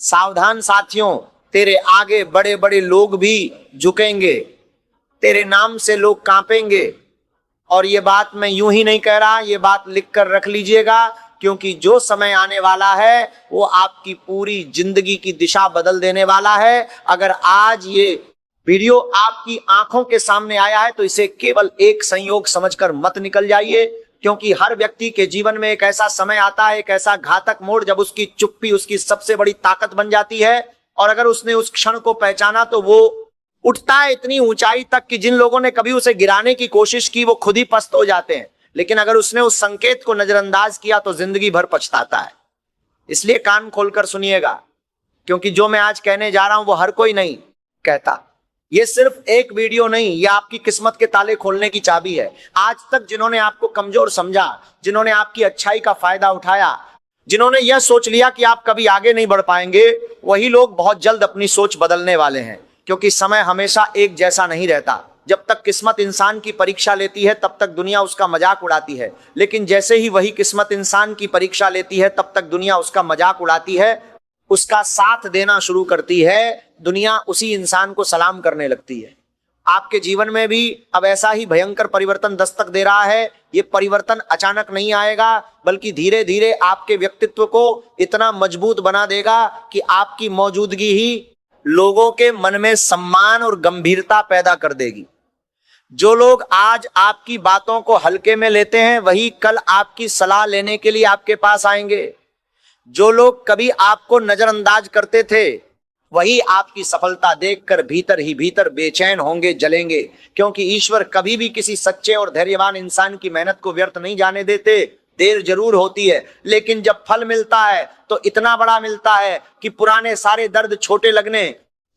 सावधान साथियों, तेरे आगे बड़े बड़े लोग भी झुकेंगे, तेरे नाम से लोग कांपेंगे। और ये बात मैं यूं ही नहीं कह रहा, ये बात लिख कर रख लीजिएगा, क्योंकि जो समय आने वाला है वो आपकी पूरी जिंदगी की दिशा बदल देने वाला है। अगर आज ये वीडियो आपकी आंखों के सामने आया है तो इसे केवल एक संयोग समझकर मत निकल जाइए, क्योंकि हर व्यक्ति के जीवन में एक ऐसा समय आता है, एक ऐसा घातक मोड़, जब उसकी चुप्पी उसकी सबसे बड़ी ताकत बन जाती है। और अगर उसने उस क्षण को पहचाना तो वो उठता है इतनी ऊंचाई तक कि जिन लोगों ने कभी उसे गिराने की कोशिश की वो खुद ही पस्त हो जाते हैं। लेकिन अगर उसने उस संकेत को नजरअंदाज किया तो जिंदगी भर पछताता है। इसलिए कान खोलकर सुनिएगा, क्योंकि जो मैं आज कहने जा रहा हूं वो हर कोई नहीं कहता। ये सिर्फ एक वीडियो नहीं, ये आपकी किस्मत के ताले खोलने की चाबी है। आज तक जिन्होंने आपको कमजोर समझा, जिन्होंने आपकी अच्छाई का फायदा उठाया, जिन्होंने यह सोच लिया कि आप कभी आगे नहीं बढ़ पाएंगे, वही लोग बहुत जल्द अपनी सोच बदलने वाले हैं। क्योंकि समय हमेशा एक जैसा नहीं रहता। जब तक किस्मत इंसान की परीक्षा लेती है तब तक दुनिया उसका मजाक उड़ाती है, लेकिन जैसे ही वही किस्मत इंसान की परीक्षा लेती है तब तक दुनिया उसका मजाक उड़ाती है, उसका साथ देना शुरू करती है, दुनिया उसी इंसान को सलाम करने लगती है। आपके जीवन में भी अब ऐसा ही भयंकर परिवर्तन दस्तक दे रहा है। ये परिवर्तन अचानक नहीं आएगा, बल्कि धीरे धीरे आपके व्यक्तित्व को इतना मजबूत बना देगा कि आपकी मौजूदगी ही लोगों के मन में सम्मान और गंभीरता पैदा कर देगी। जो लोग आज आपकी बातों को हल्के में लेते हैं वही कल आपकी सलाह लेने के लिए आपके पास आएंगे। जो लोग कभी आपको नजरअंदाज करते थे वही आपकी सफलता देखकर भीतर ही भीतर बेचैन होंगे, जलेंगे। क्योंकि ईश्वर कभी भी किसी सच्चे और धैर्यवान इंसान की मेहनत को व्यर्थ नहीं जाने देते। देर जरूर होती है, लेकिन जब फल मिलता है तो इतना बड़ा मिलता है कि पुराने सारे दर्द छोटे लगने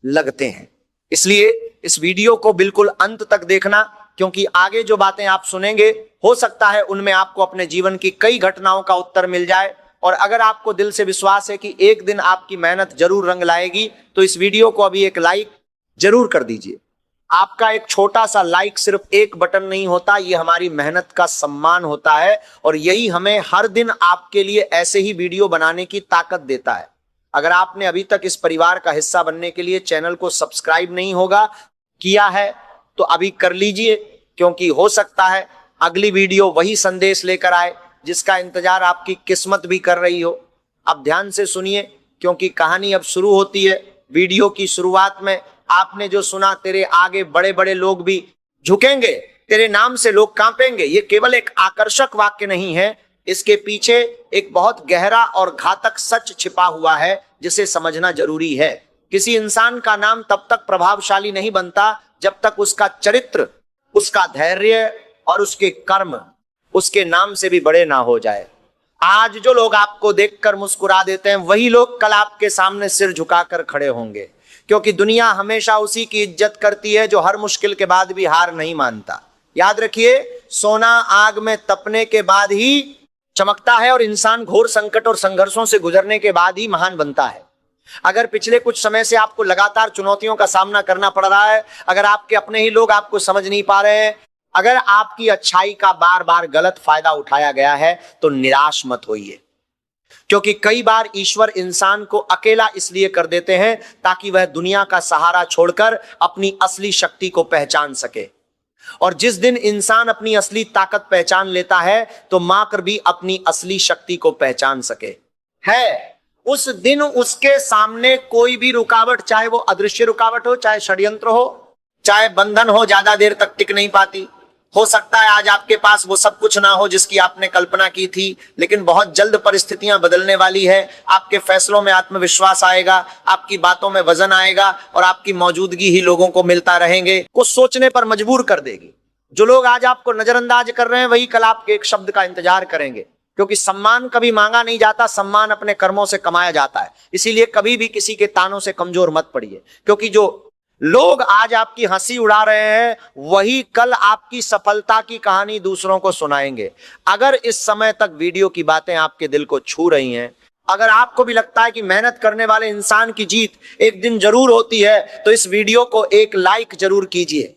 लगते हैं। इसलिए इस वीडियो को बिल्कुल अंत तक देखना, क्योंकि आगे जो बातें आप सुनेंगे हो सकता है उनमें आपको अपने जीवन की कई घटनाओं का उत्तर मिल जाए। और अगर आपको दिल से विश्वास है कि एक दिन आपकी मेहनत जरूर रंग लाएगी तो इस वीडियो को अभी एक लाइक जरूर कर दीजिए। आपका एक छोटा सा लाइक सिर्फ एक बटन नहीं होता, ये हमारी मेहनत का सम्मान होता है और यही हमें हर दिन आपके लिए ऐसे ही वीडियो बनाने की ताकत देता है। अगर आपने अभी तक इस परिवार का हिस्सा बनने के लिए चैनल को सब्सक्राइब नहीं होगा किया है तो अभी कर लीजिए, क्योंकि हो सकता है अगली वीडियो वही संदेश लेकर आए जिसका इंतजार आपकी किस्मत भी कर रही हो। अब ध्यान से सुनिए, क्योंकि कहानी अब शुरू होती है। वीडियो की शुरुआत में आपने जो सुना, तेरे आगे बड़े बड़े लोग भी झुकेंगे, तेरे नाम से लोग कांपेंगे, ये केवल एक आकर्षक वाक्य नहीं है, इसके पीछे एक बहुत गहरा और घातक सच छिपा हुआ है जिसे समझना जरूरी है। किसी इंसान का नाम तब तक प्रभावशाली नहीं बनता जब तक उसका चरित्र, उसका धैर्य और उसके कर्म उसके नाम से भी बड़े ना हो जाए। आज जो लोग आपको देखकर मुस्कुरा देते हैं वही लोग कल आपके सामने सिर झुकाकर खड़े होंगे, क्योंकि दुनिया हमेशा उसी की इज्जत करती है जो हर मुश्किल के बाद भी हार नहीं मानता। याद रखिए, सोना आग में तपने के बाद ही चमकता है और इंसान घोर संकट और संघर्षों से गुजरने के बाद ही महान बनता है। अगर पिछले कुछ समय से आपको लगातार चुनौतियों का सामना करना पड़ रहा है, अगर आपके अपने ही लोग आपको समझ नहीं पा रहे हैं, अगर आपकी अच्छाई का बार बार गलत फायदा उठाया गया है तो निराश मत होइए, क्योंकि कई बार ईश्वर इंसान को अकेला इसलिए कर देते हैं ताकि वह दुनिया का सहारा छोड़कर अपनी असली शक्ति को पहचान सके। और जिस दिन इंसान अपनी असली ताकत पहचान लेता है तो माकर भी अपनी असली शक्ति को पहचान सके है, उस दिन उसके सामने कोई भी रुकावट, चाहे वो अदृश्य रुकावट हो, चाहे षड्यंत्र हो, चाहे बंधन हो, ज्यादा देर तक टिक नहीं पाती। हो सकता है आज आपके पास वो सब कुछ ना हो जिसकी आपने कल्पना की थी, लेकिन बहुत जल्द परिस्थितियां बदलने वाली है। आपके फैसलों में आत्मविश्वास आएगा, आपकी बातों में वजन आएगा और आपकी मौजूदगी ही लोगों को मिलता रहेंगे, कुछ सोचने पर मजबूर कर देगी। जो लोग आज आपको नजरअंदाज कर रहे हैं वही कल आपके एक शब्द का इंतजार करेंगे, क्योंकि सम्मान कभी मांगा नहीं जाता, सम्मान अपने कर्मों से कमाया जाता है। इसीलिए कभी भी किसी के तानों से कमजोर मत पड़िए, क्योंकि जो लोग आज आपकी हंसी उड़ा रहे हैं वही कल आपकी सफलता की कहानी दूसरों को सुनाएंगे। अगर इस समय तक वीडियो की बातें आपके दिल को छू रही हैं, अगर आपको भी लगता है कि मेहनत करने वाले इंसान की जीत एक दिन जरूर होती है, तो इस वीडियो को एक लाइक जरूर कीजिए।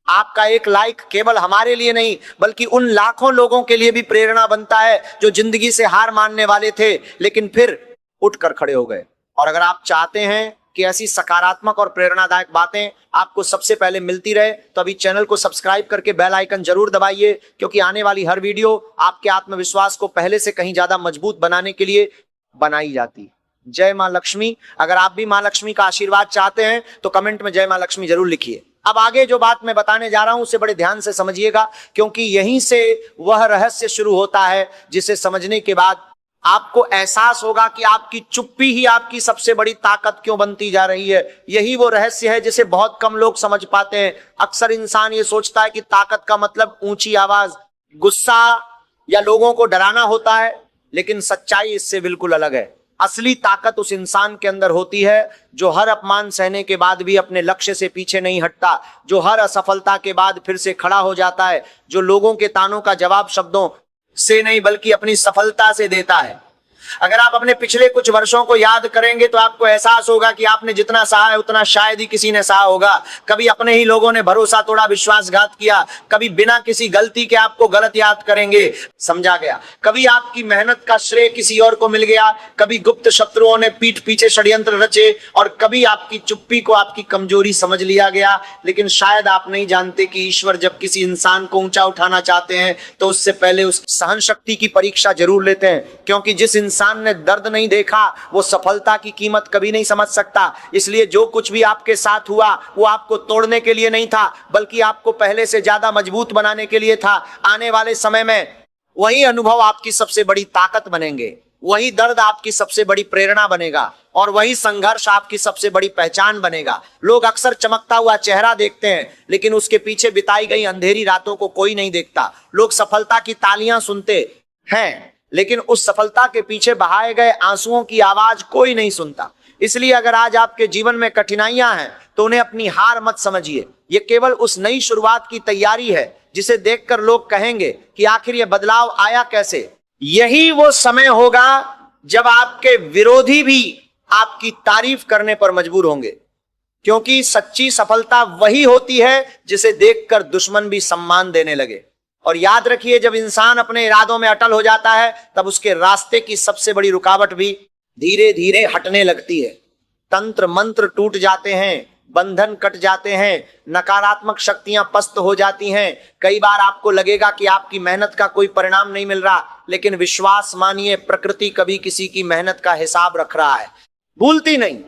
आपका एक लाइक केवल हमारे लिए नहीं बल्कि उन लाखों लोगों के लिए भी प्रेरणा बनता है जो जिंदगी से हार मानने वाले थे लेकिन फिर उठकर खड़े हो गए और अगर आप चाहते हैं कि ऐसी सकारात्मक और प्रेरणादायक बातें आपको सबसे पहले मिलती रहे तो अभी चैनल को सब्सक्राइब करके बेल आइकन जरूर दबाइए, क्योंकि आने वाली हर वीडियो आपके आत्मविश्वास को पहले से कहीं ज्यादा मजबूत बनाने के लिए बनाई जाती है। जय मां लक्ष्मी। अगर आप भी मां लक्ष्मी का आशीर्वाद चाहते हैं तो कमेंट में जय मां लक्ष्मी जरूर लिखिए। अब आगे जो बात मैं बताने जा रहा हूं उसे बड़े ध्यान से समझिएगा, क्योंकि यहीं से वह रहस्य शुरू होता है जिसे समझने के बाद आपको एहसास होगा कि आपकी चुप्पी ही आपकी सबसे बड़ी ताकत क्यों बनती जा रही है। यही वो रहस्य है जिसे बहुत कम लोग समझ पाते हैं। अक्सर इंसान ये सोचता है कि ताकत का मतलब ऊंची आवाज, गुस्सा या लोगों को डराना होता है, लेकिन सच्चाई इससे बिल्कुल अलग है। असली ताकत उस इंसान के अंदर होती है जो हर अपमान सहने के बाद भी अपने लक्ष्य से पीछे नहीं हटता, जो हर असफलता के बाद फिर से खड़ा हो जाता है, जो लोगों के तानों का जवाब शब्दों से नहीं बल्कि अपनी सफलता से देता है। अगर आप अपने पिछले कुछ वर्षों को याद करेंगे तो आपको एहसास होगा कि आपने जितना सहा है उतना शायद ही किसी ने सहा होगा। कभी अपने ही लोगों ने भरोसा तोड़ा, विश्वासघात किया, कभी बिना किसी गलती के आपको गलत याद करेंगे, समझा गया। कभी आपकी मेहनत का श्रेय किसी और को मिल गया, कभी गुप्त शत्रुओं ने पीठ पीछे षड्यंत्र रचे, और कभी आपकी चुप्पी को आपकी कमजोरी समझ लिया गया। लेकिन शायद आप नहीं जानते कि ईश्वर जब किसी इंसान को ऊंचा उठाना चाहते हैं तो उससे पहले उस सहन शक्ति की परीक्षा जरूर लेते हैं, क्योंकि जिस इंसान ने दर्द नहीं देखा वो सफलता की कीमत कभी नहीं समझ सकता। इसलिए जो कुछ भी आपके साथ हुआ वो आपको तोड़ने के लिए नहीं था, बल्कि आपको पहले से ज्यादा मजबूत बनाने के लिए था। आने वाले समय में वही अनुभव आपकी सबसे बड़ी ताकत बनेंगे, वही दर्द आपकी सबसे बड़ी प्रेरणा बनेगा, और वही संघर्ष आपकी सबसे बड़ी पहचान बनेगा। लोग अक्सर चमकता हुआ चेहरा देखते हैं, लेकिन उसके पीछे बिताई गई अंधेरी रातों को कोई नहीं देखता। लोग सफलता की तालियां सुनते हैं, लेकिन उस सफलता के पीछे बहाए गए आंसुओं की आवाज कोई नहीं सुनता। इसलिए अगर आज आपके जीवन में कठिनाइयां हैं तो उन्हें अपनी हार मत समझिए। ये केवल उस नई शुरुआत की तैयारी है जिसे देखकर लोग कहेंगे कि आखिर ये बदलाव आया कैसे। यही वो समय होगा जब आपके विरोधी भी आपकी तारीफ करने पर मजबूर होंगे, क्योंकि सच्ची सफलता वही होती है जिसे देखकर दुश्मन भी सम्मान देने लगे। और याद रखिए, जब इंसान अपने इरादों में अटल हो जाता है तब उसके रास्ते की सबसे बड़ी रुकावट भी धीरे धीरे हटने लगती है। तंत्र मंत्र टूट जाते हैं, बंधन कट जाते हैं, नकारात्मक शक्तियां पस्त हो जाती हैं। कई बार आपको लगेगा कि आपकी मेहनत का कोई परिणाम नहीं मिल रहा, लेकिन विश्वास मानिए, प्रकृति कभी किसी की मेहनत का हिसाब रख रहा है, भूलती नहीं।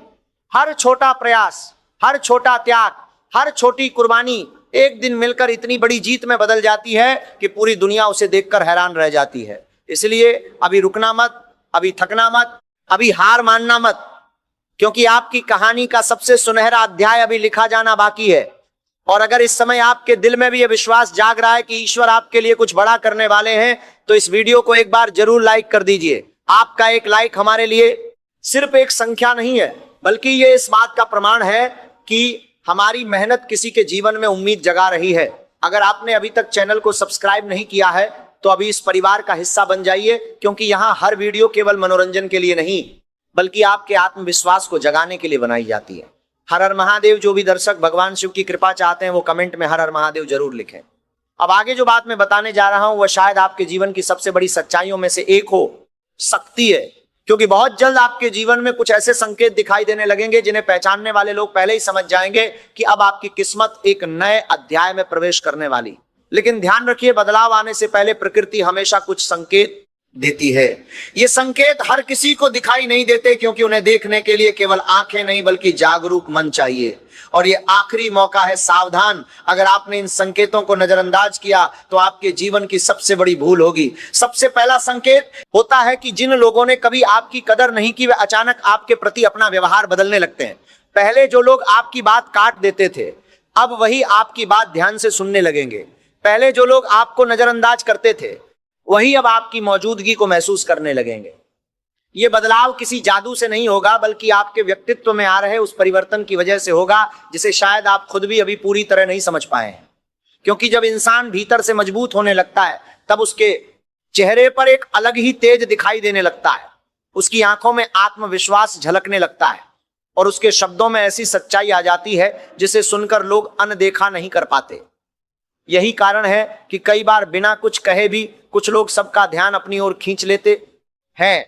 हर छोटा प्रयास, हर छोटा त्याग, हर छोटी कुर्बानी एक दिन मिलकर इतनी बड़ी जीत में बदल जाती है कि पूरी दुनिया उसे देखकर हैरान रह जाती है। इसलिए अभी रुकना मत, अभी थकना मत, अभी हार मानना मत, क्योंकि आपकी कहानी का सबसे सुनहरा अध्याय अभी लिखा जाना बाकी है। और अगर इस समय आपके दिल में भी यह विश्वास जाग रहा है कि ईश्वर आपके लिए कुछ बड़ा करने वाले हैं, तो इस वीडियो को एक बार जरूर लाइक कर दीजिए। आपका एक लाइक हमारे लिए सिर्फ एक संख्या नहीं है, बल्कि ये इस बात का प्रमाण है कि हमारी मेहनत किसी के जीवन में उम्मीद जगा रही है। अगर आपने अभी तक चैनल को सब्सक्राइब नहीं किया है तो अभी इस परिवार का हिस्सा बन जाइए, क्योंकि यहाँ हर वीडियो केवल मनोरंजन के लिए नहीं बल्कि आपके आत्मविश्वास को जगाने के लिए बनाई जाती है। हर हर महादेव। जो भी दर्शक भगवान शिव की कृपा चाहते हैं वो कमेंट में हर हर महादेव जरूर लिखें। अब आगे जो बात मैं बताने जा रहा हूं वह शायद आपके जीवन की सबसे बड़ी सच्चाइयों में से एक हो सकती है, क्योंकि बहुत जल्द आपके जीवन में कुछ ऐसे संकेत दिखाई देने लगेंगे जिन्हें पहचानने वाले लोग पहले ही समझ जाएंगे कि अब आपकी किस्मत एक नए अध्याय में प्रवेश करने वाली। लेकिन ध्यान रखिए, बदलाव आने से पहले प्रकृति हमेशा कुछ संकेत देती है। ये संकेत हर किसी को दिखाई नहीं देते, क्योंकि उन्हें देखने के लिए केवल आंखें नहीं बल्कि जागरूक मन चाहिए। और ये आखिरी मौका है, सावधान। अगर आपने इन संकेतों को नजरअंदाज किया तो आपके जीवन की सबसे बड़ी भूल होगी। सबसे पहला संकेत होता है कि जिन लोगों ने कभी आपकी कदर नहीं की वे अचानक आपके प्रति अपना व्यवहार बदलने लगते हैं। पहले जो लोग आपकी बात काट देते थे अब वही आपकी बात ध्यान से सुनने लगेंगे। पहले जो लोग आपको नजरअंदाज करते थे वही अब आपकी मौजूदगी को महसूस करने लगेंगे। ये बदलाव किसी जादू से नहीं होगा बल्कि आपके व्यक्तित्व में आ रहे उस परिवर्तन की वजह से होगा जिसे शायद आप खुद भी अभी पूरी तरह नहीं समझ पाए हैं। क्योंकि जब इंसान भीतर से मजबूत होने लगता है तब उसके चेहरे पर एक अलग ही तेज दिखाई देने लगता है, उसकी आंखों में आत्मविश्वास झलकने लगता है और उसके शब्दों में ऐसी सच्चाई आ जाती है जिसे सुनकर लोग अनदेखा नहीं कर पाते। यही कारण है कि कई बार बिना कुछ कहे भी कुछ लोग सबका ध्यान अपनी ओर खींच लेते हैं।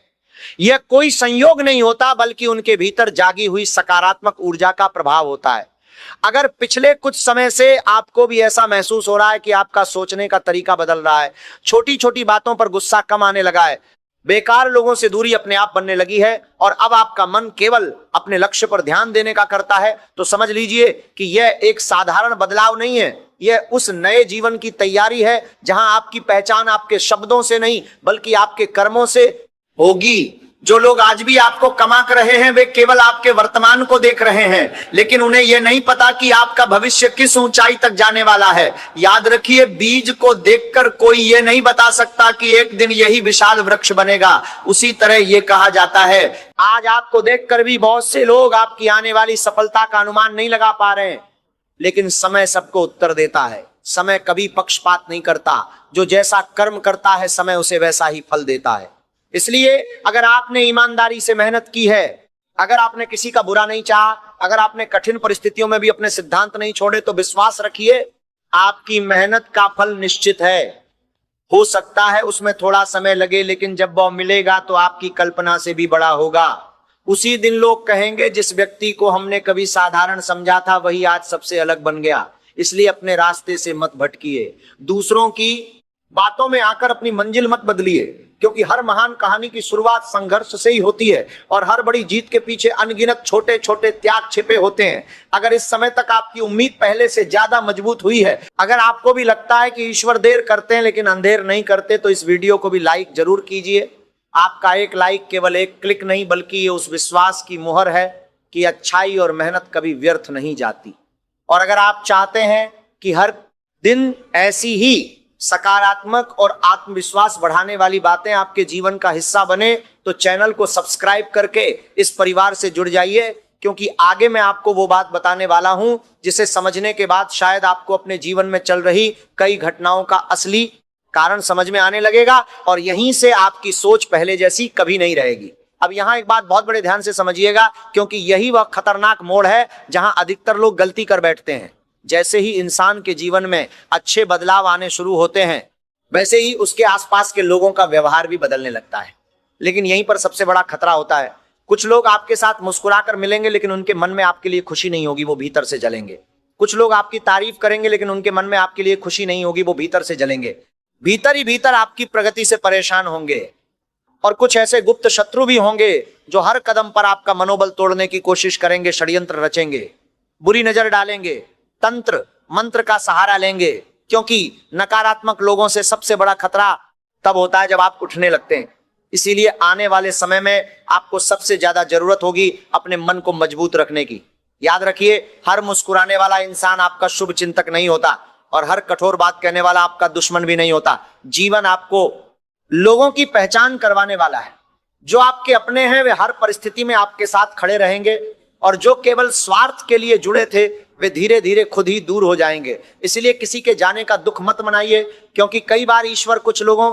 यह कोई संयोग नहीं होता, बल्कि उनके भीतर जागी हुई सकारात्मक ऊर्जा का प्रभाव होता है। अगर पिछले कुछ समय से आपको भी ऐसा महसूस हो रहा है कि आपका सोचने का तरीका बदल रहा है, छोटी छोटी बातों पर गुस्सा कम आने लगा है, बेकार लोगों से दूरी अपने आप बनने लगी है और अब आपका मन केवल अपने लक्ष्य पर ध्यान देने का करता है, तो समझ लीजिए कि यह एक साधारण बदलाव नहीं है, यह उस नए जीवन की तैयारी है जहां आपकी पहचान आपके शब्दों से नहीं बल्कि आपके कर्मों से होगी। जो लोग आज भी आपको कमा कर रहे हैं वे केवल आपके वर्तमान को देख रहे हैं, लेकिन उन्हें यह नहीं पता कि आपका भविष्य किस ऊंचाई तक जाने वाला है। याद रखिए, बीज को देखकर कोई यह नहीं बता सकता कि एक दिन यही विशाल वृक्ष बनेगा। उसी तरह यह कहा जाता है, आज आपको देखकर भी बहुत से लोग आपकी आने वाली सफलता का अनुमान नहीं लगा पा रहे हैं, लेकिन समय सबको उत्तर देता है। समय कभी पक्षपात नहीं करता, जो जैसा कर्म करता है समय उसे वैसा ही फल देता है। इसलिए अगर आपने ईमानदारी से मेहनत की है, अगर आपने किसी का बुरा नहीं चाहा, अगर आपने कठिन परिस्थितियों में भी अपने सिद्धांत नहीं छोड़े, तो विश्वास रखिए आपकी मेहनत का फल निश्चित है। हो सकता है उसमें थोड़ा समय लगे, लेकिन जब वह मिलेगा तो आपकी कल्पना से भी बड़ा होगा। उसी दिन लोग कहेंगे, जिस व्यक्ति को हमने कभी साधारण समझा था वही आज सबसे अलग बन गया। इसलिए अपने रास्ते से मत भटकिए, दूसरों की बातों में आकर अपनी मंजिल मत बदलिए, क्योंकि हर महान कहानी की शुरुआत संघर्ष से ही होती है और हर बड़ी जीत के पीछे अनगिनत छोटे छोटे त्याग छिपे होते हैं। अगर इस समय तक आपकी उम्मीद पहले से ज्यादा मजबूत हुई है, अगर आपको भी लगता है कि ईश्वर देर करते हैं लेकिन अंधेर नहीं करते, तो इस वीडियो को भी लाइक जरूर कीजिए। आपका एक लाइक केवल एक क्लिक नहीं बल्कि ये उस विश्वास की मुहर है कि अच्छाई और मेहनत कभी व्यर्थ नहीं जाती। और अगर आप चाहते हैं कि हर दिन ऐसी ही सकारात्मक और आत्मविश्वास बढ़ाने वाली बातें आपके जीवन का हिस्सा बने, तो चैनल को सब्सक्राइब करके इस परिवार से जुड़ जाइए, क्योंकि आगे मैं आपको वो बात बताने वाला हूं जिसे समझने के बाद शायद आपको अपने जीवन में चल रही कई घटनाओं का असली कारण समझ में आने लगेगा और यहीं से आपकी सोच पहले जैसी कभी नहीं रहेगी। अब यहां एक बात बहुत बड़े ध्यान से समझिएगा, क्योंकि यही वह खतरनाक मोड़ है जहां अधिकतर लोग गलती कर बैठते हैं। जैसे ही इंसान के जीवन में अच्छे बदलाव आने शुरू होते हैं, वैसे ही उसके आसपास के लोगों का व्यवहार भी बदलने लगता है। लेकिन यहीं पर सबसे बड़ा खतरा होता है। कुछ लोग आपके साथ मुस्कुराकर मिलेंगे, लेकिन उनके मन में आपके लिए खुशी नहीं होगी, वो भीतर से जलेंगे। कुछ लोग आपकी तारीफ करेंगे, लेकिन उनके मन में आपके लिए खुशी नहीं होगी, वो भीतर से जलेंगे। भीतर ही भीतर आपकी प्रगति से परेशान होंगे। और कुछ ऐसे गुप्त शत्रु भी होंगे जो हर कदम पर आपका मनोबल तोड़ने की कोशिश करेंगे, षड्यंत्र रचेंगे, बुरी नजर डालेंगे, तंत्र मंत्र का सहारा लेंगे। क्योंकि नकारात्मक लोगों से सबसे बड़ा खतरा तब होता है जब आप उठने लगते हैं। इसीलिए आने वाले समय में आपको सबसे ज्यादा जरूरत होगी अपने मन को मजबूत रखने की। याद रखिए, हर मुस्कुराने वाला इंसान आपका शुभ चिंतक नहीं होता और हर कठोर बात कहने वाला आपका दुश्मन भी नहीं होता। जीवन आपको लोगों की पहचान करवाने वाला है। जो आपके अपने हैं वे हर परिस्थिति में आपके साथ खड़े रहेंगे, और जो केवल स्वार्थ के लिए जुड़े थे वे धीरे धीरे खुद ही दूर हो जाएंगे। इसलिए किसी के जाने का दुख मत मनाइए, क्योंकि कई बार ईश्वर कुछ लोगों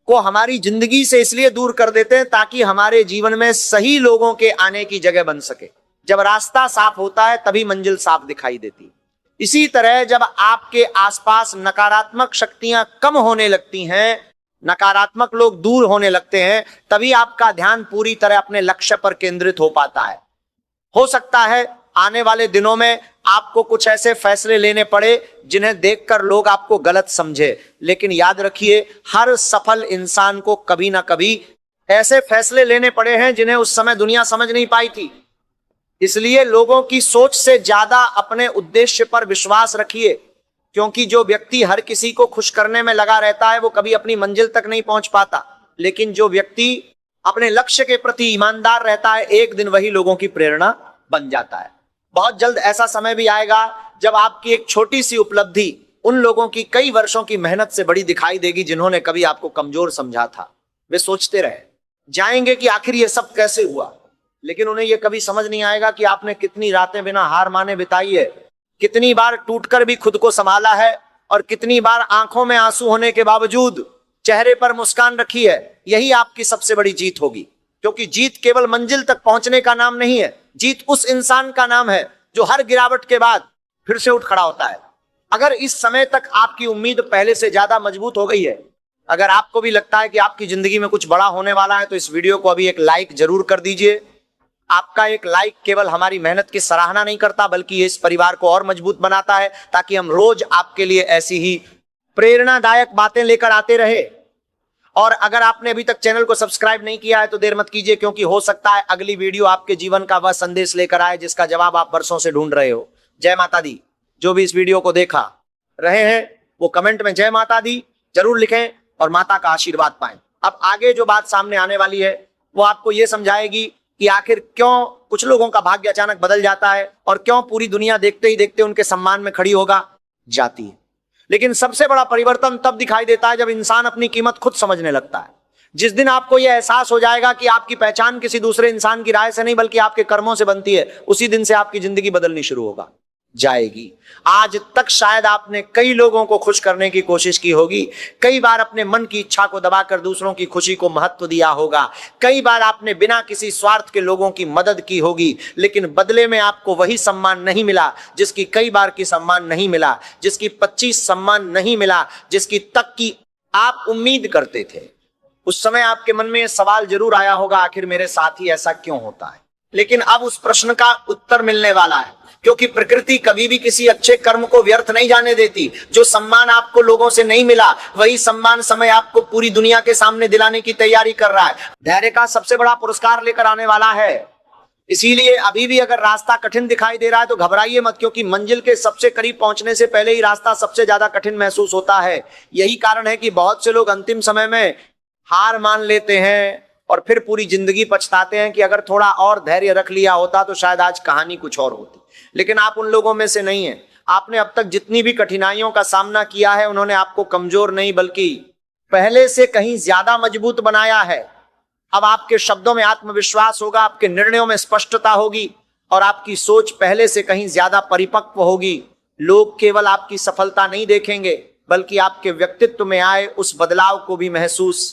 को हमारी जिंदगी से इसलिए दूर कर देते हैं ताकि हमारे जीवन में सही लोगों के आने की जगह बन सके। जब रास्ता साफ होता है तभी मंजिल साफ दिखाई देती। इसी तरह जब आपके आसपास नकारात्मक शक्तियां कम होने लगती हैं, नकारात्मक लोग दूर होने लगते हैं, तभी आपका ध्यान पूरी तरह अपने लक्ष्य पर केंद्रित हो पाता है। हो सकता है आने वाले दिनों में आपको कुछ ऐसे फैसले लेने पड़े जिन्हें देखकर लोग आपको गलत समझे, लेकिन याद रखिए, हर सफल इंसान को कभी ना कभी ऐसे फैसले लेने पड़े हैं जिन्हें उस समय दुनिया समझ नहीं पाई थी। इसलिए लोगों की सोच से ज्यादा अपने उद्देश्य पर विश्वास रखिए, क्योंकि जो व्यक्ति हर किसी को खुश करने में लगा रहता है वो कभी अपनी मंजिल तक नहीं पहुंच पाता, लेकिन जो व्यक्ति अपने लक्ष्य के प्रति ईमानदार रहता है, एक दिन वही लोगों की प्रेरणा बन जाता है। बहुत जल्द ऐसा समय भी आएगा जब आपकी एक छोटी सी उपलब्धि उन लोगों की कई वर्षों की मेहनत से बड़ी दिखाई देगी जिन्होंने कभी आपको कमजोर समझा था। वे सोचते रहे जाएंगे कि आखिर ये सब कैसे हुआ, लेकिन उन्हें यह कभी समझ नहीं आएगा कि आपने कितनी रातें बिना हार माने बिताई है, कितनी बार टूटकर भी खुद को संभाला है और कितनी बार आंखों में आंसू होने के बावजूद चेहरे पर मुस्कान रखी है। यही आपकी सबसे बड़ी जीत होगी, क्योंकि जीत केवल मंजिल तक पहुंचने का नाम नहीं है, जीत उस इंसान का नाम है जो हर गिरावट के बाद फिर से उठ खड़ा होता है। अगर इस समय तक आपकी उम्मीद पहले से ज्यादा मजबूत हो गई है, अगर आपको भी लगता है कि आपकी जिंदगी में कुछ बड़ा होने वाला है तो इस वीडियो को अभी एक लाइक जरूर कर दीजिए। आपका एक लाइक केवल हमारी मेहनत की सराहना नहीं करता बल्कि इस परिवार को और मजबूत बनाता है, ताकि हम रोज आपके लिए ऐसी ही प्रेरणादायक बातें लेकर आते रहे। और अगर आपने अभी तक चैनल को सब्सक्राइब नहीं किया है तो देर मत कीजिए, क्योंकि हो सकता है अगली वीडियो आपके जीवन का वह संदेश लेकर आए जिसका जवाब आप वर्षों से ढूंढ रहे हो। जय माता दी। जो भी इस वीडियो को देखा रहे हैं वो कमेंट में जय माता दी जरूर लिखें और माता का आशीर्वाद पाएं। अब आगे जो बात सामने आने वाली है वो आपको ये समझाएगी कि आखिर क्यों कुछ लोगों का भाग्य अचानक बदल जाता है और क्यों पूरी दुनिया देखते ही देखते उनके सम्मान में खड़ी होगा जाती है। लेकिन सबसे बड़ा परिवर्तन तब दिखाई देता है जब इंसान अपनी कीमत खुद समझने लगता है। जिस दिन आपको यह एहसास हो जाएगा कि आपकी पहचान किसी दूसरे इंसान की राय से नहीं बल्कि आपके कर्मों से बनती है, उसी दिन से आपकी जिंदगी बदलनी शुरू होगा जाएगी। आज तक शायद आपने कई लोगों को खुश करने की कोशिश की होगी, कई बार अपने मन की इच्छा को दबाकर दूसरों की खुशी को महत्व दिया होगा, कई बार आपने बिना किसी स्वार्थ के लोगों की मदद की होगी, लेकिन बदले में आपको वही सम्मान नहीं मिला जिसकी कई बार की सम्मान नहीं मिला, जिसकी 25 सम्मान नहीं मिला, जिसकी तक की आप उम्मीद करते थे। उस समय आपके मन में यह सवाल जरूर आया होगा, आखिर मेरे साथ ही ऐसा क्यों होता है। लेकिन अब उस प्रश्न का उत्तर मिलने वाला है, क्योंकि प्रकृति कभी भी किसी अच्छे कर्म को व्यर्थ नहीं जाने देती। जो सम्मान आपको लोगों से नहीं मिला वही सम्मान समय आपको पूरी दुनिया के सामने दिलाने की तैयारी कर रहा है। धैर्य का सबसे बड़ा पुरस्कार लेकर आने वाला है। इसीलिए अभी भी अगर रास्ता कठिन दिखाई दे रहा है तो घबराइए मत, क्योंकि मंजिल के सबसे करीब पहुंचने से पहले ही रास्ता सबसे ज्यादा कठिन महसूस होता है। यही कारण है कि बहुत से लोग अंतिम समय में हार मान लेते हैं और फिर पूरी जिंदगी पछताते हैं कि अगर थोड़ा और धैर्य रख लिया होता तो शायद आज कहानी कुछ और होती। लेकिन आप उन लोगों में से नहीं हैं। आपने अब तक जितनी भी कठिनाइयों का सामना किया है उन्होंने आपको कमजोर नहीं बल्कि पहले से कहीं ज्यादा मजबूत बनाया है। अब आपके शब्दों में आत्मविश्वास होगा, आपके निर्णयों में स्पष्टता होगी और आपकी सोच पहले से कहीं ज्यादा परिपक्व होगी। लोग केवल आपकी सफलता नहीं देखेंगे बल्कि आपके व्यक्तित्व में आए उस बदलाव को भी महसूस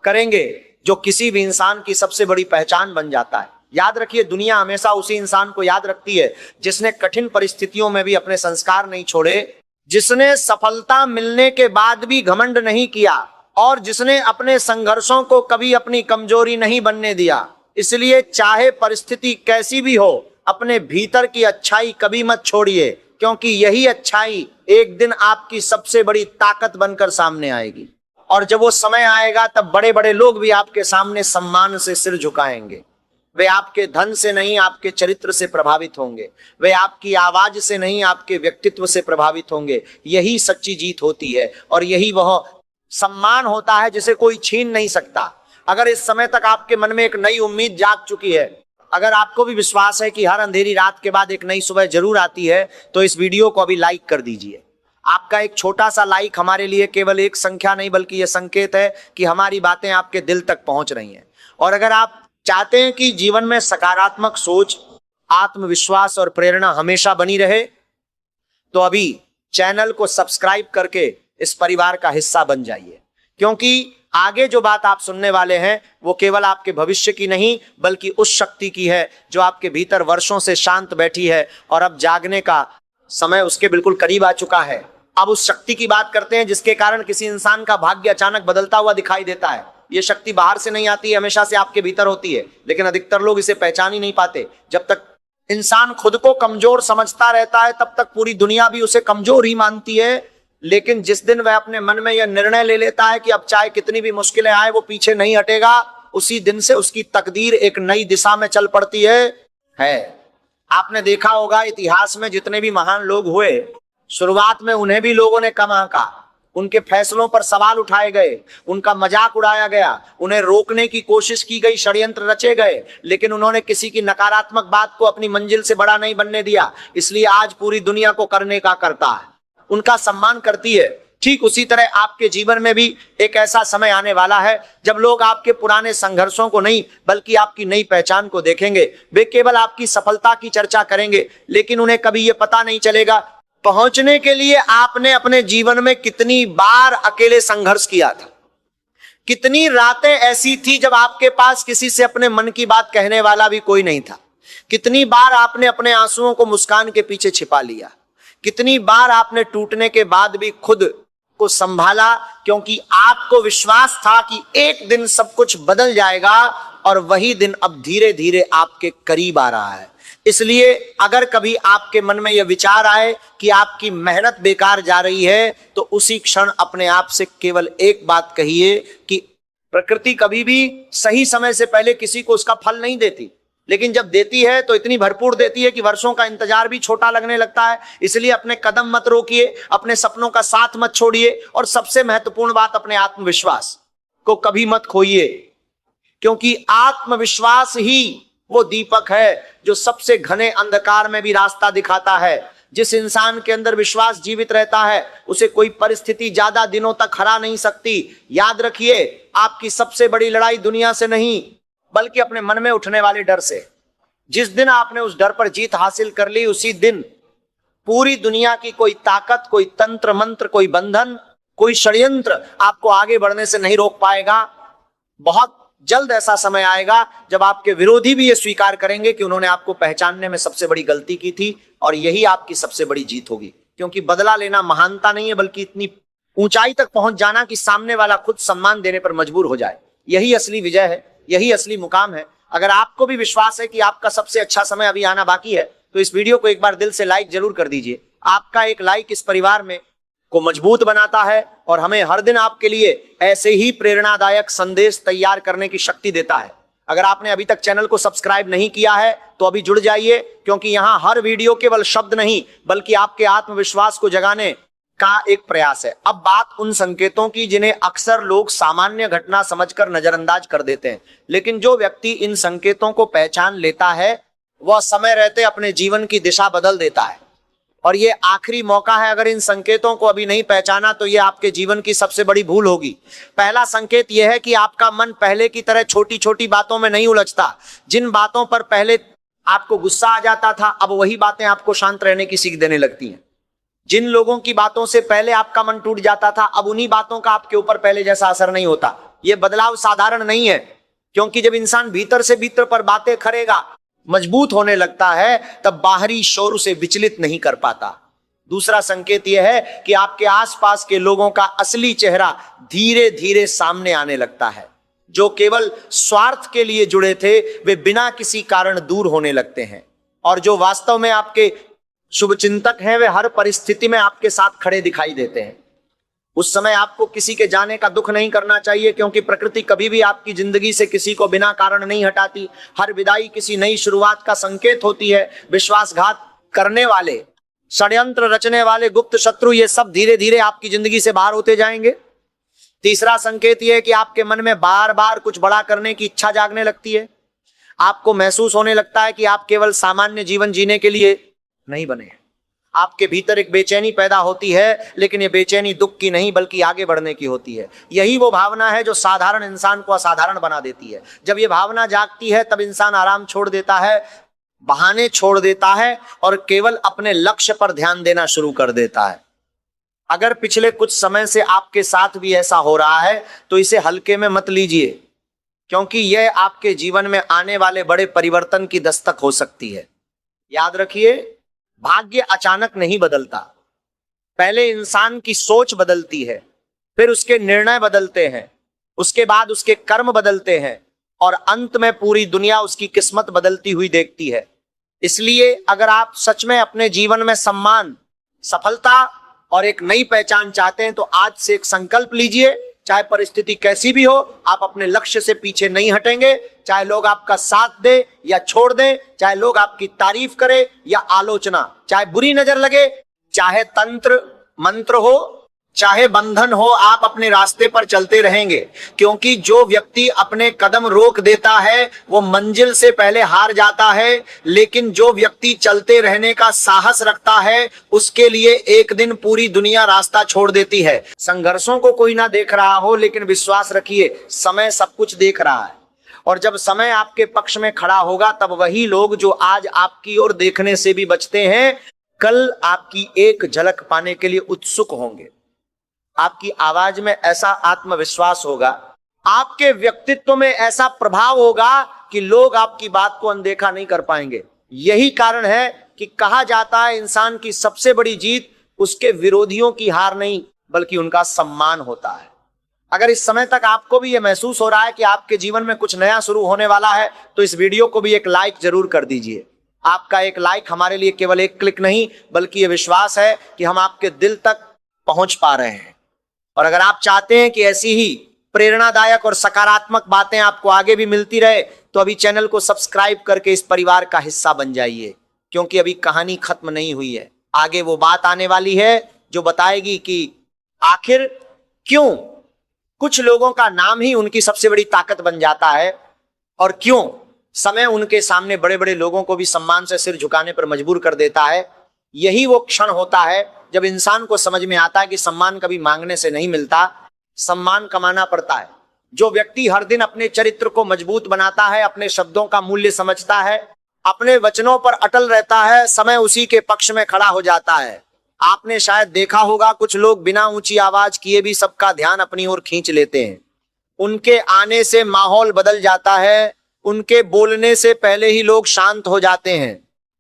करेंगे जो किसी भी इंसान की सबसे बड़ी पहचान बन जाता है। याद रखिए, दुनिया हमेशा उसी इंसान को याद रखती है जिसने कठिन परिस्थितियों में भी अपने संस्कार नहीं छोड़े, जिसने सफलता मिलने के बाद भी घमंड नहीं किया और जिसने अपने संघर्षों को कभी अपनी कमजोरी नहीं बनने दिया। इसलिए चाहे परिस्थिति कैसी भी हो, अपने भीतर की अच्छाई कभी मत छोड़िए, क्योंकि यही अच्छाई एक दिन आपकी सबसे बड़ी ताकत बनकर सामने आएगी। और जब वो समय आएगा तब बड़े बड़े लोग भी आपके सामने सम्मान से सिर झुकाएंगे। वे आपके धन से नहीं आपके चरित्र से प्रभावित होंगे, वे आपकी आवाज से नहीं आपके व्यक्तित्व से प्रभावित होंगे। यही सच्ची जीत होती है और यही वह सम्मान होता है जिसे कोई छीन नहीं सकता। अगर इस समय तक आपके मन में एक नई उम्मीद जाग चुकी है, अगर आपको भी विश्वास है कि हर अंधेरी रात के बाद एक नई सुबह जरूर आती है, तो इस वीडियो को अभी लाइक कर दीजिए। आपका एक छोटा सा लाइक हमारे लिए केवल एक संख्या नहीं बल्कि यह संकेत है कि हमारी बातें आपके दिल तक पहुंच रही हैं। और अगर आप चाहते हैं कि जीवन में सकारात्मक सोच, आत्मविश्वास और प्रेरणा हमेशा बनी रहे, तो अभी चैनल को सब्सक्राइब करके इस परिवार का हिस्सा बन जाइए, क्योंकि आगे जो बात आप सुनने वाले हैं वो केवल आपके भविष्य की नहीं बल्कि उस शक्ति की है जो आपके भीतर वर्षों से शांत बैठी है और अब जागने का समय उसके बिल्कुल करीब आ चुका है। अब उस शक्ति की बात करते हैं जिसके कारण किसी इंसान का भाग्य अचानक बदलता हुआ दिखाई देता है। ये शक्ति बाहर से नहीं आती है, हमेशा से आपके भीतर होती है, लेकिन अधिकतर लोग इसे पहचान ही नहीं पाते। जब तक इंसान खुद को कमजोर समझता रहता है तब तक पूरी दुनिया भी उसे कमजोर ही मानती है। लेकिन जिस दिन वह अपने मन में यह निर्णय ले लेता है कि अब चाहे कितनी भी मुश्किलें आए वो पीछे नहीं हटेगा, उसी दिन से उसकी तकदीर एक नई दिशा में चल पड़ती है। आपने देखा होगा इतिहास में जितने भी महान लोग हुए, शुरुआत में उन्हें भी लोगों ने कम आंका, उनके फैसलों पर सवाल उठाए गए, उनका मजाक उड़ाया गया, उन्हें रोकने की कोशिश की गई, षड्यंत्र रचे गए, लेकिन उन्होंने किसी की नकारात्मक बात को अपनी मंजिल से बड़ा नहीं बनने दिया। इसलिए आज पूरी दुनिया को करने का करता है, उनका सम्मान करती है। ठीक उसी तरह आपके जीवन में भी एक ऐसा समय आने वाला है जब लोग आपके पुराने संघर्षों को नहीं बल्कि आपकी नई पहचान को देखेंगे। वे केवल आपकी सफलता की चर्चा करेंगे, लेकिन उन्हें कभी यह पता नहीं चलेगा पहुंचने के लिए आपने अपने जीवन में कितनी बार अकेले संघर्ष किया था, कितनी रातें ऐसी थी जब आपके पास किसी से अपने मन की बात कहने वाला भी कोई नहीं था, कितनी बार आपने अपने आंसुओं को मुस्कान के पीछे छिपा लिया, कितनी बार आपने टूटने के बाद भी खुद को संभाला, क्योंकि आपको विश्वास था कि एक दिन सब कुछ बदल जाएगा, और वही दिन अब धीरे धीरे आपके करीब आ रहा है। इसलिए अगर कभी आपके मन में यह विचार आए कि आपकी मेहनत बेकार जा रही है, तो उसी क्षण अपने आप से केवल एक बात कहिए कि प्रकृति कभी भी सही समय से पहले किसी को उसका फल नहीं देती, लेकिन जब देती है तो इतनी भरपूर देती है कि वर्षों का इंतजार भी छोटा लगने लगता है। इसलिए अपने कदम मत रोकिए, अपने सपनों का साथ मत छोड़िए, और सबसे महत्वपूर्ण बात, अपने आत्मविश्वास को कभी मत खोइए, क्योंकि आत्मविश्वास ही वो दीपक है जो सबसे घने अंधकार में भी रास्ता दिखाता है। जिस इंसान के अंदर विश्वास जीवित रहता है, उसे कोई परिस्थिति ज्यादा दिनों तक हरा नहीं सकती। याद रखिए, आपकी सबसे बड़ी लड़ाई दुनिया से नहीं, बल्कि अपने मन में उठने वाले डर से। जिस दिन आपने उस डर पर जीत हासिल कर ली, उसी दिन पूरी दुनिया की कोई ताकत, कोई तंत्र मंत्र, कोई बंधन, कोई षड्यंत्र आपको आगे बढ़ने से नहीं रोक पाएगा। बहुत जल्द ऐसा समय आएगा जब आपके विरोधी भी ये स्वीकार करेंगे कि उन्होंने आपको पहचानने में सबसे बड़ी गलती की थी, और यही आपकी सबसे बड़ी जीत होगी। क्योंकि बदला लेना महानता नहीं है, बल्कि इतनी ऊंचाई तक पहुंच जाना कि सामने वाला खुद सम्मान देने पर मजबूर हो जाए। यही असली विजय है, यही असली मुकाम है। अगर आपको भी विश्वास है कि आपका सबसे अच्छा समय अभी आना बाकी है, तो इस वीडियो को एक बार दिल से लाइक जरूर कर दीजिए। आपका एक लाइक इस परिवार में को मजबूत बनाता है और हमें हर दिन आपके लिए ऐसे ही प्रेरणादायक संदेश तैयार करने की शक्ति देता है। अगर आपने अभी तक चैनल को सब्सक्राइब नहीं किया है तो अभी जुड़ जाइए, क्योंकि यहां हर वीडियो केवल शब्द नहीं, बल्कि आपके आत्मविश्वास को जगाने का एक प्रयास है। अब बात उन संकेतों की जिन्हें अक्सर लोग सामान्य घटना समझकर नजरअंदाज कर देते हैं, लेकिन जो व्यक्ति इन संकेतों को पहचान लेता है, वह समय रहते अपने जीवन की दिशा बदल देता है। और ये आखिरी मौका है। अगर इन संकेतों को अभी नहीं पहचाना तो ये आपके जीवन की सबसे बड़ी भूल होगी। पहला संकेत यह है कि आपका मन पहले की तरह छोटी छोटी बातों में नहीं उलझता। जिन बातों पर पहले आपको गुस्सा आ जाता था, अब वही बातें आपको शांत रहने की सीख देने लगती हैं। जिन लोगों की बातों से पहले आपका मन टूट जाता था, अब उन्हीं बातों का आपके ऊपर पहले जैसा असर नहीं होता। यह बदलाव साधारण नहीं है, क्योंकि जब इंसान भीतर से भीतर पर बातें करेगा, मजबूत होने लगता है, तब बाहरी शोर उसे विचलित नहीं कर पाता। दूसरा संकेत यह है कि आपके आसपास के लोगों का असली चेहरा धीरे धीरे सामने आने लगता है। जो केवल स्वार्थ के लिए जुड़े थे, वे बिना किसी कारण दूर होने लगते हैं, और जो वास्तव में आपके शुभचिंतक हैं, वे हर परिस्थिति में आपके साथ खड़े दिखाई देते हैं। उस समय आपको किसी के जाने का दुख नहीं करना चाहिए, क्योंकि प्रकृति कभी भी आपकी जिंदगी से किसी को बिना कारण नहीं हटाती। हर विदाई किसी नई शुरुआत का संकेत होती है। विश्वासघात करने वाले, षड्यंत्र रचने वाले गुप्त शत्रु, ये सब धीरे धीरे आपकी जिंदगी से बाहर होते जाएंगे। तीसरा संकेत यह है कि आपके मन में बार बार कुछ बड़ा करने की इच्छा जागने लगती है। आपको महसूस होने लगता है कि आप केवल सामान्य जीवन जीने के लिए नहीं बने। आपके भीतर एक बेचैनी पैदा होती है, लेकिन ये बेचैनी दुख की नहीं, बल्कि आगे बढ़ने की होती है। यही वो भावना है जो साधारण इंसान को असाधारण बना देती है। जब ये भावना जागती है, तब इंसान आराम छोड़ देता है, बहाने छोड़ देता है, और केवल अपने लक्ष्य पर ध्यान देना शुरू कर देता है। अगर पिछले कुछ समय से आपके साथ भी ऐसा हो रहा है, तो इसे हल्के में मत लीजिए, क्योंकि यह आपके जीवन में आने वाले बड़े परिवर्तन की दस्तक हो सकती है। याद रखिए, भाग्य अचानक नहीं बदलता। पहले इंसान की सोच बदलती है, फिर उसके निर्णय बदलते हैं, उसके बाद उसके कर्म बदलते हैं, और अंत में पूरी दुनिया उसकी किस्मत बदलती हुई देखती है। इसलिए अगर आप सच में अपने जीवन में सम्मान, सफलता और एक नई पहचान चाहते हैं, तो आज से एक संकल्प लीजिए। चाहे परिस्थिति कैसी भी हो, आप अपने लक्ष्य से पीछे नहीं हटेंगे। चाहे लोग आपका साथ दे या छोड़ दें, चाहे लोग आपकी तारीफ करें या आलोचना, चाहे बुरी नजर लगे, चाहे तंत्र मंत्र हो, चाहे बंधन हो, आप अपने रास्ते पर चलते रहेंगे। क्योंकि जो व्यक्ति अपने कदम रोक देता है, वो मंजिल से पहले हार जाता है, लेकिन जो व्यक्ति चलते रहने का साहस रखता है, उसके लिए एक दिन पूरी दुनिया रास्ता छोड़ देती है। संघर्षों को कोई ना देख रहा हो, लेकिन विश्वास रखिए, समय सब कुछ देख रहा है। और जब समय आपके पक्ष में खड़ा होगा, तब वही लोग जो आज आपकी ओर देखने से भी बचते हैं, कल आपकी एक झलक पाने के लिए उत्सुक होंगे। आपकी आवाज में ऐसा आत्मविश्वास होगा, आपके व्यक्तित्व में ऐसा प्रभाव होगा कि लोग आपकी बात को अनदेखा नहीं कर पाएंगे। यही कारण है कि कहा जाता है, इंसान की सबसे बड़ी जीत उसके विरोधियों की हार नहीं, बल्कि उनका सम्मान होता है। अगर इस समय तक आपको भी यह महसूस हो रहा है कि आपके जीवन में कुछ नया शुरू होने वाला है, तो इस वीडियो को भी एक लाइक जरूर कर दीजिए। आपका एक लाइक हमारे लिए केवल एक क्लिक नहीं, बल्कि यह विश्वास है कि हम आपके दिल तक पहुंच पा रहे हैं। और अगर आप चाहते हैं कि ऐसी ही प्रेरणादायक और सकारात्मक बातें आपको आगे भी मिलती रहे, तो अभी चैनल को सब्सक्राइब करके इस परिवार का हिस्सा बन जाइए, क्योंकि अभी कहानी खत्म नहीं हुई है। आगे वो बात आने वाली है जो बताएगी कि आखिर क्यों कुछ लोगों का नाम ही उनकी सबसे बड़ी ताकत बन जाता है, और क्यों समय उनके सामने बड़े बड़े लोगों को भी सम्मान से सिर झुकाने पर मजबूर कर देता है। यही वो क्षण होता है जब इंसान को समझ में आता है कि सम्मान कभी मांगने से नहीं मिलता, सम्मान कमाना पड़ता है। जो व्यक्ति हर दिन अपने चरित्र को मजबूत बनाता है, अपने शब्दों का मूल्य समझता है, अपने वचनों पर अटल रहता है, समय उसी के पक्ष में खड़ा हो जाता है। आपने शायद देखा होगा, कुछ लोग बिना ऊंची आवाज किए भी सबका ध्यान अपनी ओर खींच लेते हैं। उनके आने से माहौल बदल जाता है, उनके बोलने से पहले ही लोग शांत हो जाते हैं,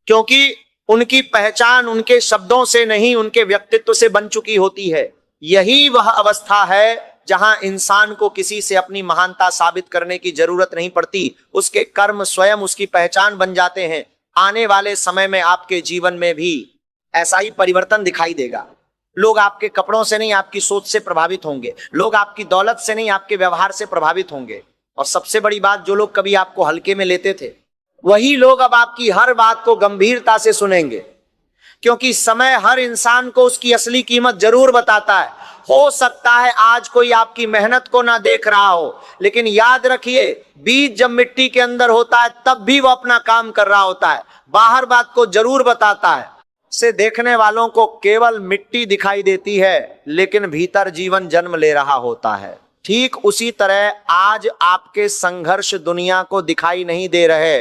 क्योंकि उनकी पहचान उनके शब्दों से नहीं, उनके व्यक्तित्व से बन चुकी होती है। यही वह अवस्था है जहां इंसान को किसी से अपनी महानता साबित करने की जरूरत नहीं पड़ती, उसके कर्म स्वयं उसकी पहचान बन जाते हैं। आने वाले समय में आपके जीवन में भी ऐसा ही परिवर्तन दिखाई देगा। लोग आपके कपड़ों से नहीं, आपकी सोच से प्रभावित होंगे। लोग आपकी दौलत से नहीं, आपके व्यवहार से प्रभावित होंगे। और सबसे बड़ी बात, जो लोग कभी आपको हल्के में लेते थे, वही लोग अब आपकी हर बात को गंभीरता से सुनेंगे, क्योंकि समय हर इंसान को उसकी असली कीमत जरूर बताता है। हो सकता है आज कोई आपकी मेहनत को ना देख रहा हो, लेकिन याद रखिए, बीज जब मिट्टी के अंदर होता है तब भी वो अपना काम कर रहा होता है। बाहर बात को जरूर बताता है, से देखने वालों को केवल मिट्टी दिखाई देती है, लेकिन भीतर जीवन जन्म ले रहा होता है। ठीक उसी तरह आज आपके संघर्ष दुनिया को दिखाई नहीं दे रहे,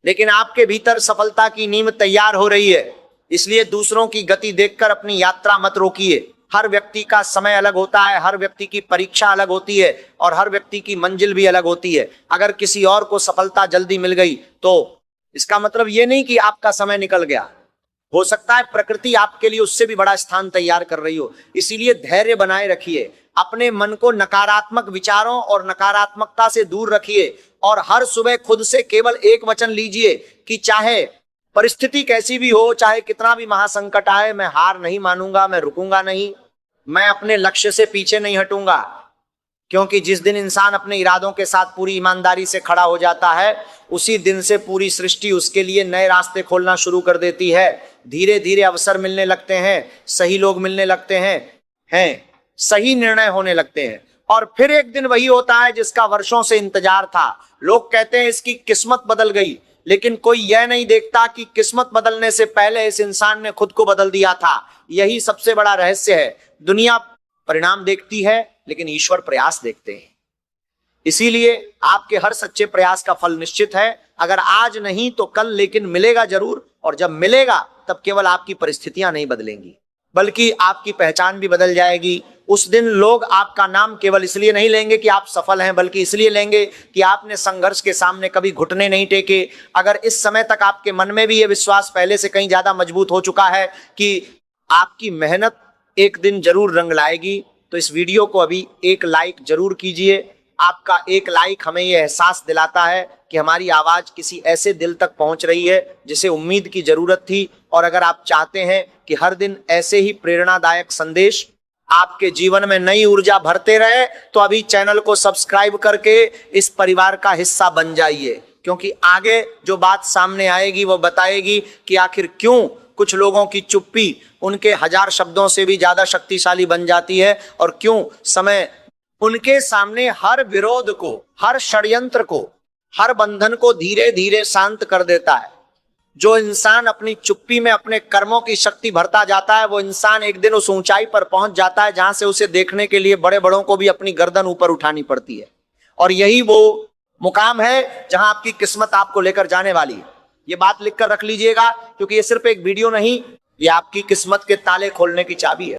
लेकिन आपके भीतर सफलता की नींव तैयार हो रही है। इसलिए दूसरों की गति देखकर अपनी यात्रा मत रोकिए। हर व्यक्ति का समय अलग होता है, हर व्यक्ति की परीक्षा अलग होती है, और हर व्यक्ति की मंजिल भी अलग होती है। अगर किसी और को सफलता जल्दी मिल गई तो इसका मतलब ये नहीं कि आपका समय निकल गया। हो सकता है प्रकृति आपके लिए उससे भी बड़ा स्थान तैयार कर रही हो। इसीलिए धैर्य बनाए रखिए, अपने मन को नकारात्मक विचारों और नकारात्मकता से दूर रखिए, और हर सुबह खुद से केवल एक वचन लीजिए कि चाहे परिस्थिति कैसी भी हो, चाहे कितना भी महासंकट आए, मैं हार नहीं मानूंगा, मैं रुकूंगा नहीं, मैं अपने लक्ष्य से पीछे नहीं हटूंगा। क्योंकि जिस दिन इंसान अपने इरादों के साथ पूरी ईमानदारी से खड़ा हो जाता है, उसी दिन से पूरी सृष्टि उसके लिए नए रास्ते खोलना शुरू कर देती है। धीरे धीरे अवसर मिलने लगते हैं, सही लोग मिलने लगते हैं, सही निर्णय होने लगते हैं, और फिर एक दिन वही होता है जिसका वर्षों से इंतजार था। लोग कहते हैं इसकी किस्मत बदल गई, लेकिन कोई यह नहीं देखता कि किस्मत बदलने से पहले इस इंसान ने खुद को बदल दिया था। यही सबसे बड़ा रहस्य है। दुनिया परिणाम देखती है, लेकिन ईश्वर प्रयास देखते हैं। इसीलिए आपके हर सच्चे प्रयास का फल निश्चित है। अगर आज नहीं तो कल, लेकिन मिलेगा जरूर। और जब मिलेगा तब केवल आपकी परिस्थितियां नहीं बदलेंगी, बल्कि आपकी पहचान भी बदल जाएगी। उस दिन लोग आपका नाम केवल इसलिए नहीं लेंगे कि आप सफल हैं, बल्कि इसलिए लेंगे कि आपने संघर्ष के सामने कभी घुटने नहीं टेके। अगर इस समय तक आपके मन में भी यह विश्वास पहले से कहीं ज्यादा मजबूत हो चुका है कि आपकी मेहनत एक दिन जरूर रंग लाएगी, तो इस वीडियो को अभी एक लाइक जरूर कीजिए। आपका एक लाइक हमें यह एहसास दिलाता है कि हमारी आवाज किसी ऐसे दिल तक पहुंच रही है जिसे उम्मीद की जरूरत थी। और अगर आप चाहते हैं कि हर दिन ऐसे ही प्रेरणादायक संदेश आपके जीवन में नई ऊर्जा भरते रहे, तो अभी चैनल को सब्सक्राइब करके इस परिवार का हिस्सा बन जाइए, क्योंकि आगे जो बात सामने आएगी वो बताएगी कि आखिर क्यों कुछ लोगों की चुप्पी उनके हजार शब्दों से भी ज्यादा शक्तिशाली बन जाती है, और क्यों समय उनके सामने हर विरोध को, हर षड्यंत्र को, हर बंधन को धीरे धीरे शांत कर देता है। जो इंसान अपनी चुप्पी में अपने कर्मों की शक्ति भरता जाता है, वो इंसान एक दिन उस ऊंचाई पर पहुंच जाता है जहां से उसे देखने के लिए बड़े बड़ों को भी अपनी गर्दन ऊपर उठानी पड़ती है। और यही वो मुकाम है जहां आपकी किस्मत आपको लेकर जाने वाली है। ये बात लिखकर रख लीजिएगा, क्योंकि ये सिर्फ एक वीडियो नहीं, ये आपकी किस्मत के ताले खोलने की चाबी है।